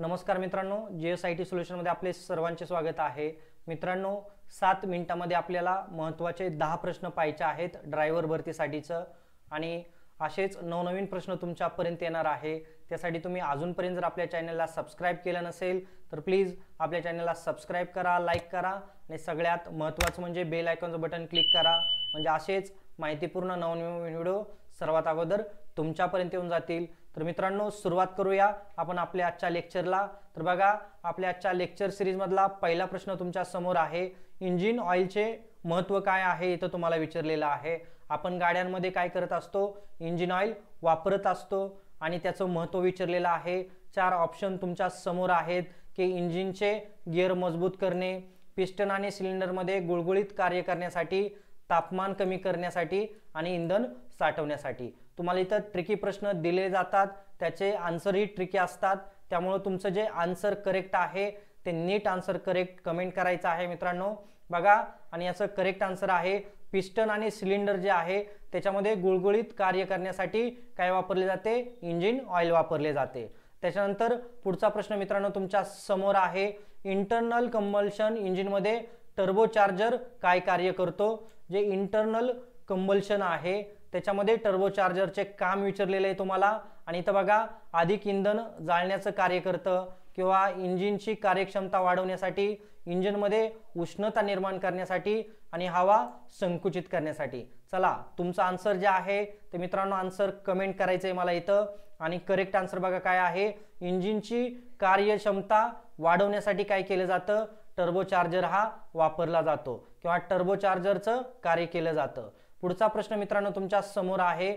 नमस्कार मित्रांनो, जीएसआयटी सोल्युशनमध्ये आपले सर्वांचे स्वागत आहे। मित्रांनो, 7 मिनिटांमध्ये आपल्याला महत्त्वाचे 10 प्रश्न पाहायचे आहेत ड्रायव्हर भरतीसाठीचं आणि असेच नवनवीन प्रश्न तुमच्यापर्यंत येणार आहे। त्यासाठी तुम्ही अजूनपर्यंत जर आपल्या चॅनलला सबस्क्राइब केलं नसेल तर प्लीज आपल्या चॅनलला सबस्क्राइब करा, लाईक करा आणि सगळ्यात महत्त्वाचं म्हणजे बेल आयकॉनचं बटन क्लिक करा, म्हणजे असेच माहितीपूर्ण नवनवीन व्हिडिओ सर्वात अगोदर तुमच्यापर्यंत येऊन जातील। तर मित्रांनो, सुरुवात करूया आपण आपल्या आजच्या लेक्चरला। तर बघा, आपल्या आजच्या लेक्चर सिरीज मधला पहिला प्रश्न तुमच्या समोर आहे। इंजिन ऑइलचे महत्त्व काय आहे इथं तुम्हाला विचारलेलं आहे। आपण गाड्यांमध्ये काय करत असतो, इंजिन ऑइल वापरत असतो आणि त्याचं महत्त्व विचारलेलं आहे। 4 ऑप्शन तुमच्या समोर आहेत की इंजिनचे गिअर मजबूत करणे, पिस्टन आणि सिलेंडरमध्ये गुळगुळीत कार्य करण्यासाठी, तापमान कमी करण्यासाठी आणि इंधन साठवण्यासाठी। तुम्हाला इथं ट्रिकी प्रश्न दिले जातात, त्याचे आन्सरही ट्रिकी असतात, त्यामुळे तुमचं जे आन्सर करेक्ट आहे ते नीट आन्सर करेक्ट कमेंट करायचं आहे मित्रांनो। बघा, आणि याचं करेक्ट आन्सर आहे पिस्टन आणि सिलेंडर जे आहे त्याच्यामध्ये गुळगुळीत कार्य करण्यासाठी काय वापरले जाते, इंजिन ऑइल वापरले जाते। त्याच्यानंतर पुढचा प्रश्न मित्रांनो तुमच्या समोर आहे, इंटरनल कंबल्शन इंजिनमध्ये टर्बोचार्जर काय कार्य करतो। जे इंटरनल कंबल्शन आहे त्याच्यामध्ये टर्बोचार्जरचे काम विचारलेले आहे तुम्हाला। आणि इथं बघा, अधिक इंधन जाळण्याचं कार्य करतं किंवा इंजिनची कार्यक्षमता वाढवण्यासाठी, इंजिनमध्ये उष्णता निर्माण करण्यासाठी आणि हवा संकुचित करण्यासाठी। चला, तुमचा आन्सर जे आहे ते मित्रांनो आन्सर कमेंट करायचं आहे मला इथं। आणि करेक्ट आन्सर बघा काय आहे, इंजिनची कार्यक्षमता वाढवण्यासाठी काय केलं जातं, टर्बोचार्जर हा वापरला जातो किंवा टर्बोचार्जरचं कार्य केलं जातं। पुढचा प्रश्न मित्रांनो तुमच्या समोर आहे,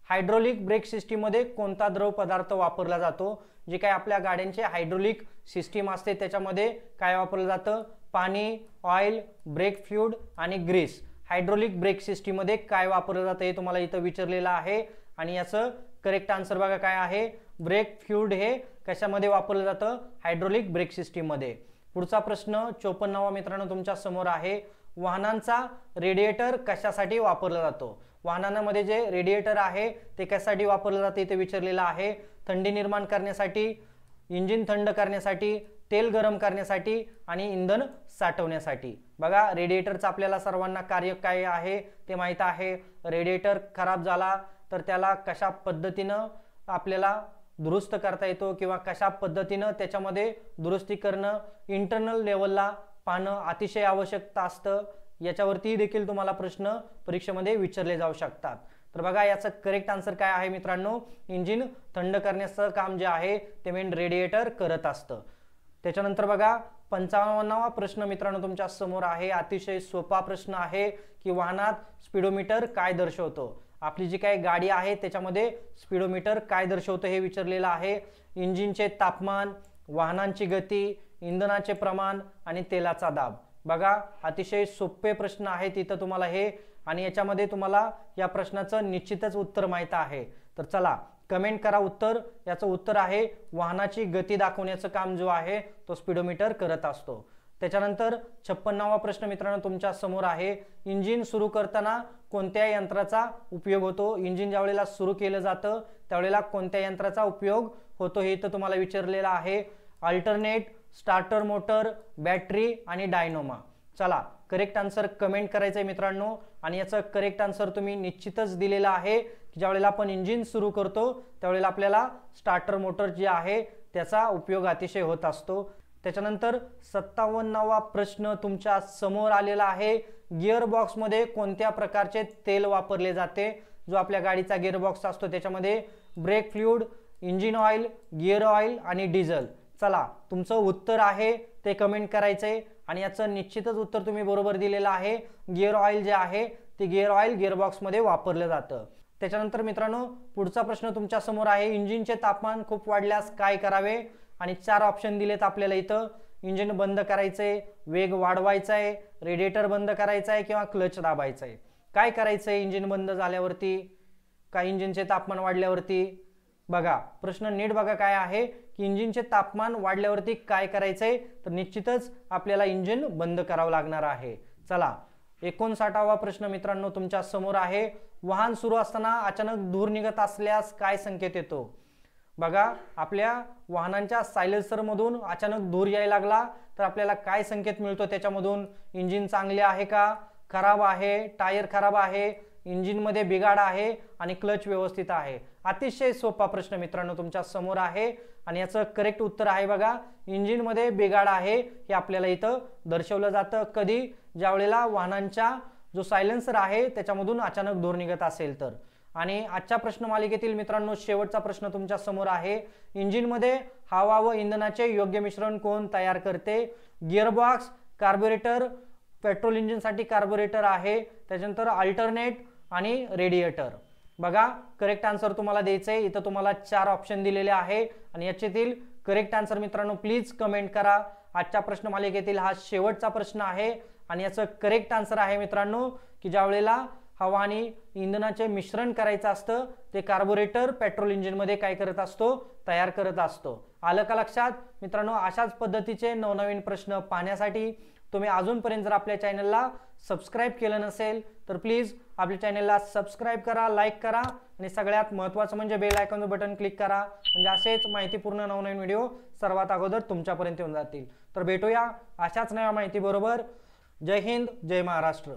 हायड्रोलिक ब्रेक सिस्टीम मध्ये कोणता द्रव पदार्थ वापरला जातो। जे काय आपल्या गाड्यांचे हायड्रोलिक सिस्टीम असते त्याच्यामध्ये काय वापरलं जातं, पाणी, ऑइल, ब्रेक फ्लूइड आणि ग्रीस। हायड्रोलिक ब्रेक सिस्टीम मध्ये काय वापरलं जातं हे तुम्हाला इथं विचारलेलं आहे आणि याचं करेक्ट आन्सर बघा काय आहे, ब्रेक फ्लूइड हे कशामध्ये वापरलं जातं, हायड्रोलिक ब्रेक सिस्टीम मध्ये। पुढचा प्रश्न 54वा मित्रांनो तुमच्या समोर आहे, वाहनांचा रेडिएटर कशासाठी वापरला जातो। वाहनांमध्ये जे रेडिएटर आहे ते कशासाठी वापरलं जाते ते विचारलेलं आहे। थंडी निर्माण करण्यासाठी, इंजिन थंड करण्यासाठी, तेल गरम करण्यासाठी आणि इंधन साठवण्यासाठी। बघा, रेडिएटरचं आपल्याला सर्वांना कार्य काय आहे ते माहित आहे। रेडिएटर खराब झाला तर त्याला कशा पद्धतीनं आपल्याला दुरुस्त करता येतो किंवा कशा पद्धतीनं त्याच्यामध्ये दुरुस्ती करणं, इंटरनल लेवलला पाहणं अतिशय आवश्यकता असतं। याच्यावरती देखील तुम्हाला प्रश्न परीक्षेमध्ये विचारले जाऊ शकतात। तर बघा, याचं करेक्ट आन्सर काय आहे मित्रांनो, इंजिन थंड करण्याचं काम जे आहे ते मेन रेडिएटर करत असतं। त्याच्यानंतर बघा, 55वा प्रश्न मित्रांनो तुमच्या समोर आहे, अतिशय सोपा प्रश्न आहे की वाहनात स्पीडोमीटर काय दर्शवतो। आपली जी काही गाडी आहे त्याच्यामध्ये स्पीडोमीटर काय दर्शवतो हे विचारलेलं आहे। इंजिनचे तापमान, वाहनांची गती, इंधनाचे प्रमाण आणि तेलाचा दाब। बघा, अतिशय सोपे प्रश्न आहेत इथं तुम्हाला हे, आणि याच्यामध्ये तुम्हाला या प्रश्नाचं निश्चितच उत्तर माहित आहे। तर चला कमेंट करा उत्तर। याचं उत्तर आहे वाहनाची गती दाखवण्याचं काम जो आहे तो स्पीडोमीटर करत असतो। त्याच्यानंतर 56वा प्रश्न मित्रांनो तुमच्या समोर आहे, इंजिन सुरू करताना कोणत्या यंत्राचा उपयोग होतो। इंजिन ज्या वेळेला सुरू केलं जातं त्यावेळेला कोणत्या यंत्राचा उपयोग होतो हे इथं तुम्हाला विचारलेलं आहे। अल्टरनेट, स्टार्टर मोटर, बॅटरी आणि डायनोमा। चला, करेक्ट आन्सर कमेंट करायचंय मित्रांनो, आणि याचं करेक्ट आन्सर तुम्ही निश्चितच दिलेलं आहे की ज्यावेळेला आपण इंजिन सुरू करतो त्यावेळेला आपल्याला स्टार्टर मोटर जे आहे त्याचा उपयोग अतिशय होत असतो। त्याच्यानंतर 57वा प्रश्न तुमच्या समोर आलेला आहे, गिअर बॉक्स मध्ये कोणत्या प्रकारचे तेल वापरले जाते। जो आपल्या गाडीचा गिअर बॉक्स असतो त्याच्यामध्ये brake fluid, engine oil, gear oil आणि डिझेल। चला, तुमचं उत्तर आहे ते कमेंट करायचंय आणि याचं निश्चितच उत्तर तुम्ही बरोबर दिलेलं आहे। गिअर ऑइल जे आहे ते गिअर ऑइल गिअरबॉक्स मध्ये वापरलं जातं। त्याच्यानंतर मित्रांनो पुढचा प्रश्न तुमच्या समोर आहे, इंजिनचे तापमान खूप वाढल्यास काय करावे। आणि 4 ऑप्शन दिलेत आपल्याला इथं, इंजिन बंद करायचंय, वेग वाढवायचा आहे, रेडिएटर बंद करायचा आहे किंवा क्लच दाबायचा आहे। काय करायचंय इंजिन बंद झाल्यावरती, काय इंजिनचे तापमान वाढल्यावरती। बघा, प्रश्न नीट बघा काय आहे की इंजिनचे तापमान वाढल्यावरती काय करायचंय, तर निश्चितच आपल्याला इंजिन बंद करावं लागणार आहे। चला, 59वा प्रश्न मित्रांनो तुमच्या समोर आहे, वाहन सुरू असताना अचानक धूर निघत असल्यास काय संकेत येतो। बघा, आपल्या वाहनांच्या सायलेन्सरमधून अचानक धूर यायला लागला तर आपल्याला काय संकेत मिळतो त्याच्यामधून? इंजिन चांगले आहे का, खराब आहे, टायर खराब आहे, इंजिनमध्ये बिघाड आहे आणि क्लच व्यवस्थित आहे? अतिशय सोपा प्रश्न मित्रांनो तुमच्या समोर आहे आणि याचं करेक्ट उत्तर आहे बघा, इंजिनमध्ये बिघाड आहे हे आपल्याला इथं दर्शवलं जातं. कधी? ज्यावेळेला वाहनांच्या जो सायलेन्सर आहे त्याच्यामधून अचानक धूर निघत असेल तर. आणि आजच्या प्रश्न मालिकेतील मित्रांनो शेवटचा प्रश्न तुमच्या समोर आहे. इंजिनमध्ये हवा व इंधनाचे योग्य मिश्रण कोण तयार करते? गिअरबॉक्स, कार्बोरेटर, पेट्रोल इंजिनसाठी कार्बोरेटर आहे, त्याच्यानंतर अल्टरनेट आणि रेडिएटर. बघा, करेक्ट आन्सर तुम्हाला द्यायचं आहे. इथं तुम्हाला 4 ऑप्शन दिलेले आहे आणि याच्यातील करेक्ट आन्सर मित्रांनो प्लीज कमेंट करा. आजच्या प्रश्न मालिकेतील हा शेवटचा प्रश्न आहे आणि याचं करेक्ट आन्सर आहे मित्रांनो की ज्यावेळेला हवा आणि इंधनाचे मिश्रण करायचं असतं ते कार्बोरेटर पेट्रोल इंजिनमध्ये काय करत असतो? तयार करत असतो. आलं का लक्षात मित्रांनो? अशाच पद्धतीचे नवनवीन प्रश्न पाहण्यासाठी तुम्ही अजूनपर्यंत जर आपल्या चॅनलला सबस्क्राईब केलं नसेल तर प्लीज आपल्या चॅनलला सबस्क्राईब करा, लाईक करा आणि सगळ्यात महत्त्वाचं म्हणजे बेल आयकॉन बटन क्लिक करा, म्हणजे असेच माहितीपूर्ण नवनवीन व्हिडिओ सर्वात अगोदर तुमच्यापर्यंत येऊन जातील. तर भेटूया अशाच नव्या माहिती बरोबर. जय हिंद, जय महाराष्ट्र.